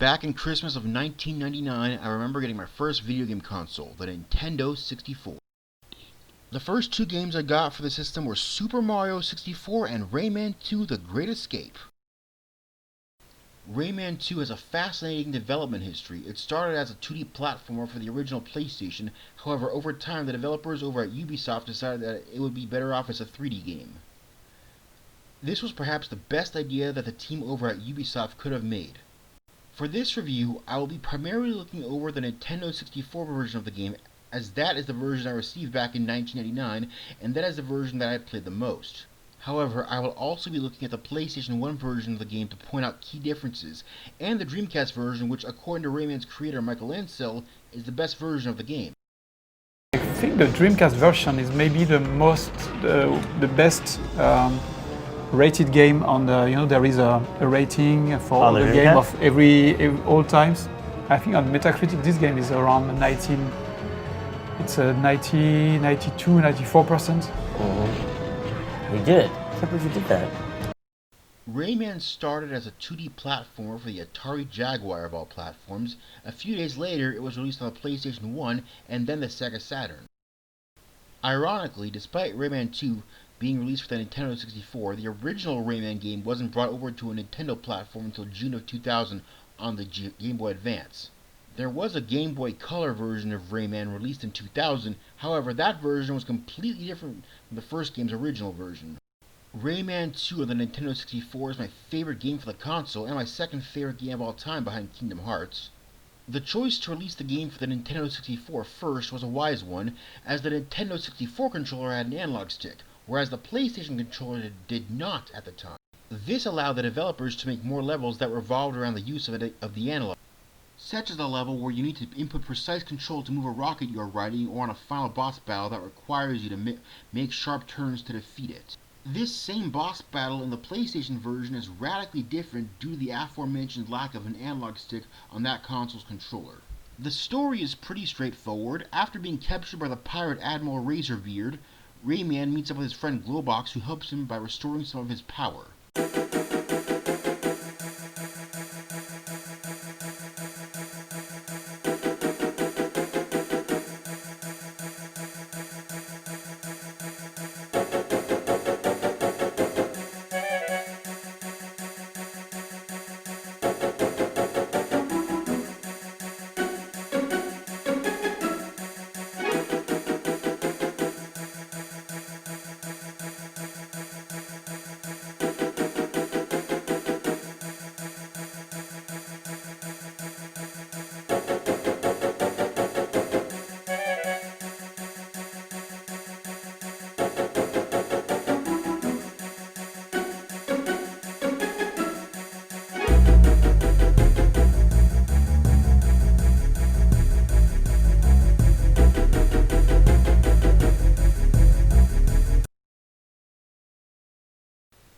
Back in Christmas of 1999, I remember getting my first video game console, the Nintendo 64. The first two games I got for the system were Super Mario 64 and Rayman 2: The Great Escape. Rayman 2 has a fascinating development history. It started as a 2D platformer for the original PlayStation, however over time the developers over at Ubisoft decided that it would be better off as a 3D game. This was perhaps the best idea that the team over at Ubisoft could have made. For this review, I will be primarily looking over the Nintendo 64 version of the game, as that is the version I received back in 1999, and that is the version that I played the most. However, I will also be looking at the PlayStation 1 version of the game to point out key differences, and the Dreamcast version, which according to Rayman's creator Michael Ansel, is the best version of the game. I think the Dreamcast version is maybe the best rated game on the, there is a rating for the game of all times. I think on Metacritic this game is around 19, it's a 90, 92, 94%. You did it. I can't believe you did that. Rayman started as a 2D platformer for the Atari Jaguar of all platforms. A few days later, it was released on the PlayStation 1 and then the Sega Saturn. Ironically, despite Rayman 2 being released for the Nintendo 64, the original Rayman game wasn't brought over to a Nintendo platform until June of 2000 on the Game Boy Advance. There was a Game Boy Color version of Rayman released in 2000, however that version was completely different from the first game's original version. Rayman 2 on the Nintendo 64 is my favorite game for the console and my second favorite game of all time behind Kingdom Hearts. The choice to release the game for the Nintendo 64 first was a wise one, as the Nintendo 64 controller had an analog stick, whereas the PlayStation controller did not at the time. This allowed the developers to make more levels that revolved around the use of the analog, such as a level where you need to input precise control to move a rocket you are riding, or on a final boss battle that requires you to make sharp turns to defeat it. This same boss battle in the PlayStation version is radically different due to the aforementioned lack of an analog stick on that console's controller. The story is pretty straightforward. After being captured by the pirate Admiral Razorbeard, Rayman meets up with his friend Globox, who helps him by restoring some of his power.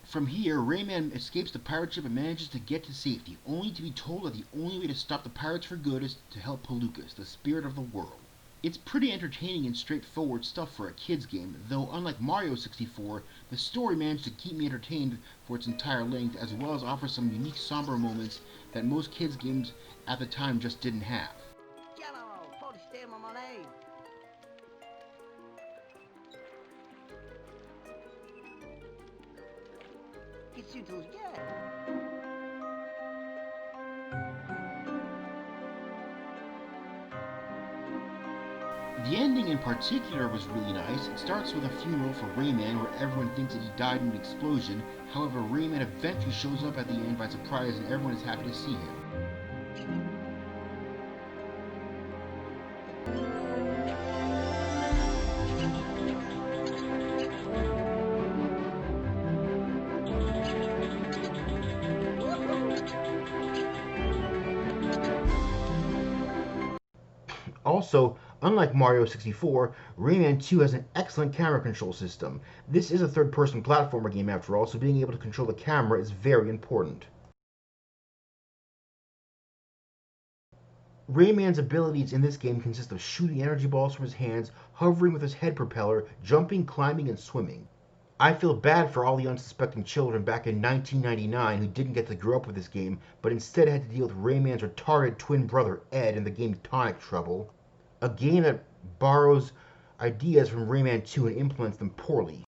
From here, Rayman escapes the pirate ship and manages to get to safety, only to be told that the only way to stop the pirates for good is to help Palookas, the spirit of the world. It's pretty entertaining and straightforward stuff for a kid's game, though unlike Mario 64, the story managed to keep me entertained for its entire length, as well as offer some unique somber moments that most kids' games at the time just didn't have. The ending in particular was really nice. It starts with a funeral for Rayman where everyone thinks that he died in an explosion. However, Rayman eventually shows up at the end by surprise and everyone is happy to see him. Also, unlike Mario 64, Rayman 2 has an excellent camera control system. This is a third-person platformer game after all, so being able to control the camera is very important. Rayman's abilities in this game consist of shooting energy balls from his hands, hovering with his head propeller, jumping, climbing, and swimming. I feel bad for all the unsuspecting children back in 1999 who didn't get to grow up with this game, but instead had to deal with Rayman's retarded twin brother Ed in the game Tonic Trouble, a game that borrows ideas from Rayman 2 and implements them poorly.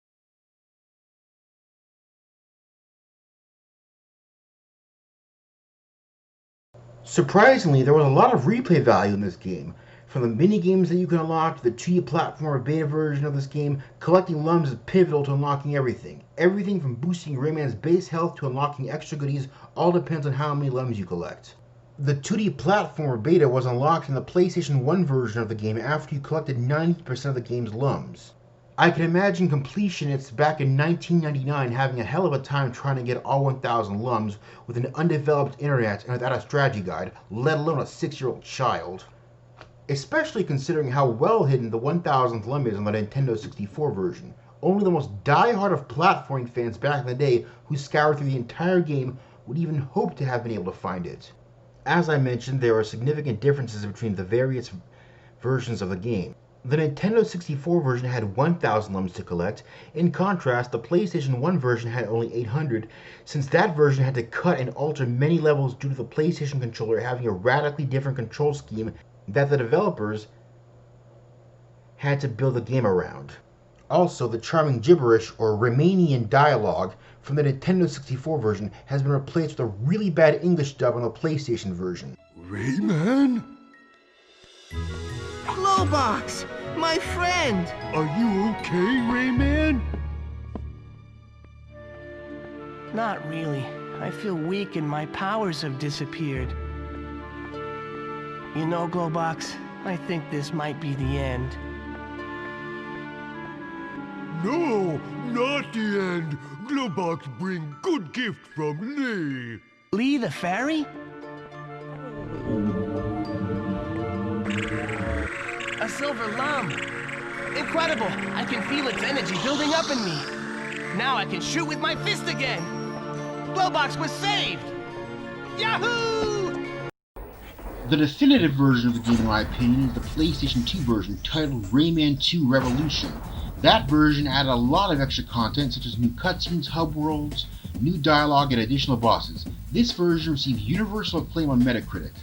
Surprisingly, there was a lot of replay value in this game. From the mini-games that you can unlock to the 2D platformer beta version of this game, collecting Lums is pivotal to unlocking everything. Everything from boosting Rayman's base health to unlocking extra goodies all depends on how many Lums you collect. The 2D platformer beta was unlocked in the PlayStation 1 version of the game after you collected 90% of the game's Lums. I can imagine completionists back in 1999 having a hell of a time trying to get all 1,000 Lums with an undeveloped internet and without a strategy guide, let alone a 6-year-old child. Especially considering how well hidden the 1,000th Lum is on the Nintendo 64 version. Only the most die-hard of platforming fans back in the day who scoured through the entire game would even hope to have been able to find it. As I mentioned, there are significant differences between the various versions of the game. The Nintendo 64 version had 1,000 Lums to collect. In contrast, the PlayStation 1 version had only 800, since that version had to cut and alter many levels due to the PlayStation controller having a radically different control scheme that the developers had to build the game around. Also, the charming gibberish or Raymanian dialogue from the Nintendo 64 version has been replaced with a really bad English dub on the PlayStation version. Rayman? Glowbox! My friend! Are you okay, Rayman? Not really. I feel weak and my powers have disappeared. You know, Glowbox, I think this might be the end. No, not the end. Glowbox bring good gift from Lee. Lee the fairy? A silver Lum! Incredible! I can feel its energy building up in me. Now I can shoot with my fist again. Glowbox was saved! Yahoo! The definitive version of the game, in my opinion, is the PlayStation 2 version, titled Rayman 2 Revolution. That version added a lot of extra content, such as new cutscenes, hub worlds, new dialogue, and additional bosses. This version received universal acclaim on Metacritic.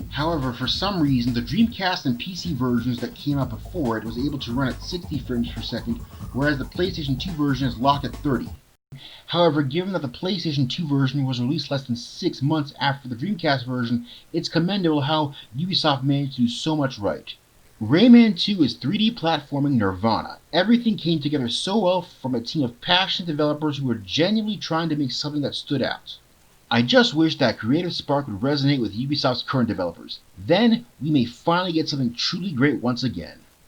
However, for some reason, the Dreamcast and PC versions that came out before it was able to run at 60 frames per second, whereas the PlayStation 2 version is locked at 30. However, given that the PlayStation 2 version was released less than 6 months after the Dreamcast version, it's commendable how Ubisoft managed to do so much right. Rayman 2 is 3D platforming nirvana. Everything came together so well from a team of passionate developers who were genuinely trying to make something that stood out. I just wish that creative spark would resonate with Ubisoft's current developers. Then, we may finally get something truly great once again.